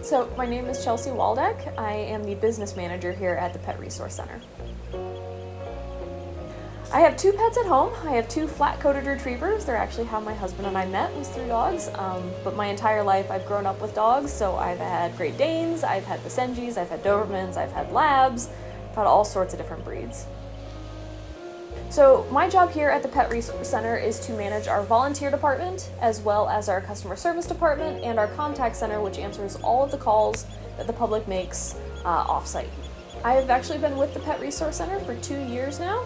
So my name is Chelsea Waldeck. I am the business manager here at the Pet Resource Center. I have two pets at home. I have two flat-coated retrievers. They're actually how my husband and I met, was through dogs. But my entire life I've grown up with dogs, so I've had Great Danes, I've had Basenjis, I've had Dobermans, I've had Labs, I've had all sorts of different breeds. So my job here at the Pet Resource Center is to manage our volunteer department, as well as our customer service department and our contact center, which answers all of the calls that the public makes off-site. I have actually been with the Pet Resource Center for 2 years now.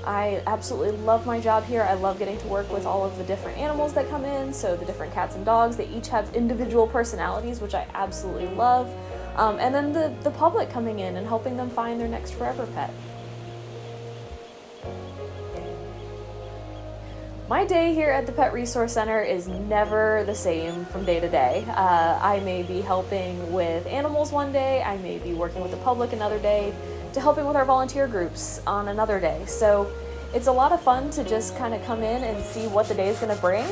I absolutely love my job here. I love getting to work with all of the different animals that come in, so the different cats and dogs. They each have individual personalities, which I absolutely love. And then the public coming in and helping them find their next forever pet. My day here at the Pet Resource Center is never the same from day to day. I may be helping with animals one day, I may be working with the public another day, to helping with our volunteer groups on another day. So it's a lot of fun to just kind of come in and see what the day is going to bring.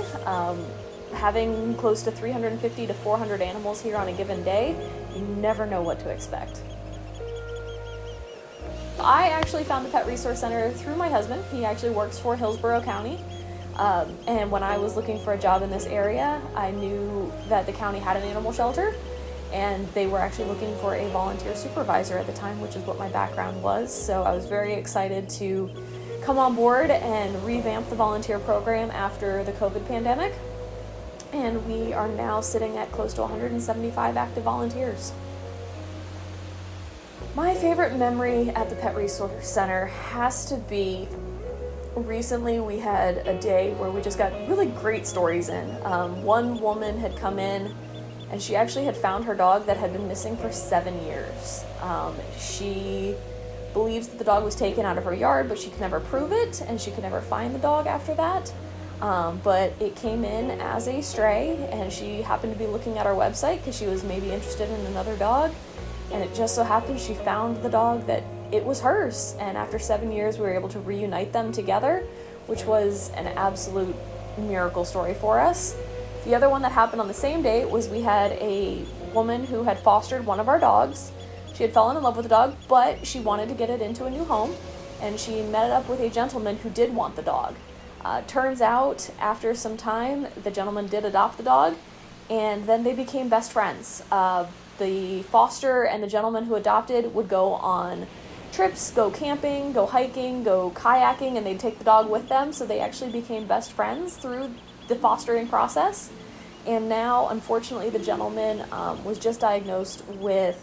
Having close to 350 to 400 animals here on a given day, you never know what to expect. I actually found the Pet Resource Center through my husband. He actually works for Hillsborough County. And when I was looking for a job in this area, I knew that the county had an animal shelter, and they were actually looking for a volunteer supervisor at the time, which is what my background was. So I was very excited to come on board and revamp the volunteer program after the COVID pandemic. And we are now sitting at close to 175 active volunteers. My favorite memory at the Pet Resource Center has to be recently we had a day where we just got really great stories in. One woman had come in and she actually had found her dog that had been missing for 7 years. She believes that the dog was taken out of her yard, but she could never prove it, and she could never find the dog after that. But it came in as a stray, and she happened to be looking at our website because she was maybe interested in another dog, and it just so happened she found the dog that it was hers, and after 7 years we were able to reunite them together, which was an absolute miracle story for us. The other one that happened on the same day was we had a woman who had fostered one of our dogs. She had fallen in love with the dog, but she wanted to get it into a new home, and she met up with a gentleman who did want the dog. Turns out, after some time, the gentleman did adopt the dog, and then they became best friends. The foster and the gentleman who adopted would go on trips, go camping, go hiking, go kayaking, and they'd take the dog with them, so they actually became best friends through the fostering process. And now, unfortunately, the gentleman was just diagnosed with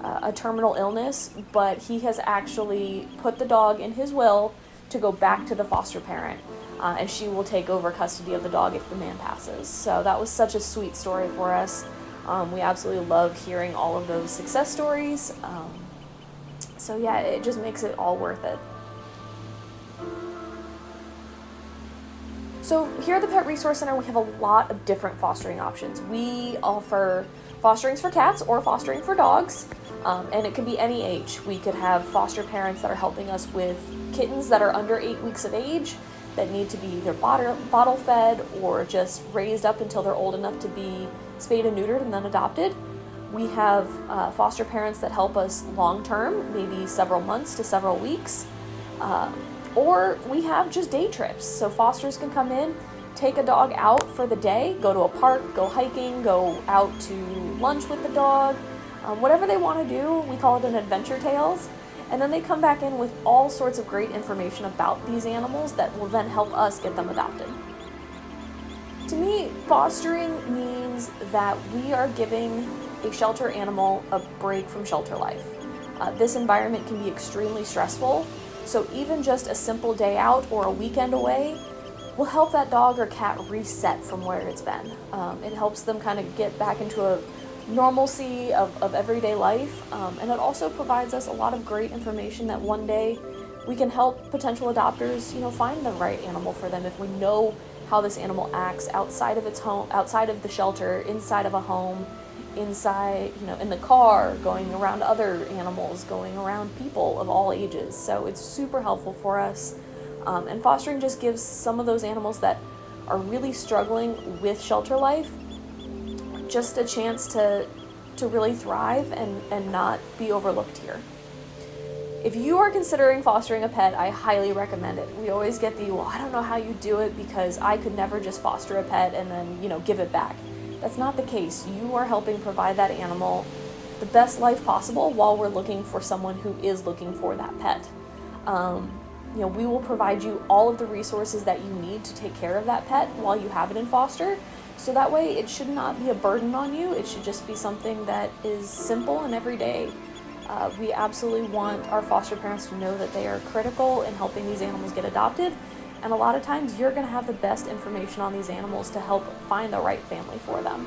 a terminal illness, but he has actually put the dog in his will to go back to the foster parent, and she will take over custody of the dog if the man passes. So that was such a sweet story for us. We absolutely love hearing all of those success stories. So yeah, it just makes it all worth it. So here at the Pet Resource Center, we have a lot of different fostering options. We offer fosterings for cats or fostering for dogs, and it could be any age. We could have foster parents that are helping us with kittens that are under 8 weeks of age that need to be either bottle fed or just raised up until they're old enough to be spayed and neutered and then adopted. We have foster parents that help us long-term, maybe several months to several weeks. Or we have just day trips. So fosters can come in, take a dog out for the day, go to a park, go hiking, go out to lunch with the dog, whatever they want to do. We call it an Adventure Tales. And then they come back in with all sorts of great information about these animals that will then help us get them adopted. To me, fostering means that we are giving a shelter animal a break from shelter life. This environment can be extremely stressful, so even just a simple day out or a weekend away will help that dog or cat reset from where it's been. It helps them kind of get back into a normalcy of everyday life, and it also provides us a lot of great information that one day we can help potential adopters, find the right animal for them if we know how this animal acts outside of its home, outside of the shelter, inside of a home, inside, in the car, going around other animals, going around people of all ages. So it's super helpful for us. And fostering just gives some of those animals that are really struggling with shelter life just a chance to to really thrive and not be overlooked here. If you are considering fostering a pet, I highly recommend it. We always get the, well, I don't know how you do it because I could never just foster a pet and then, give it back. That's not the case. You are helping provide that animal the best life possible while we're looking for someone who is looking for that pet. We will provide you all of the resources that you need to take care of that pet while you have it in foster. So that way it should not be a burden on you. It should just be something that is simple and everyday. We absolutely want our foster parents to know that they are critical in helping these animals get adopted. And a lot of times you're going to have the best information on these animals to help find the right family for them.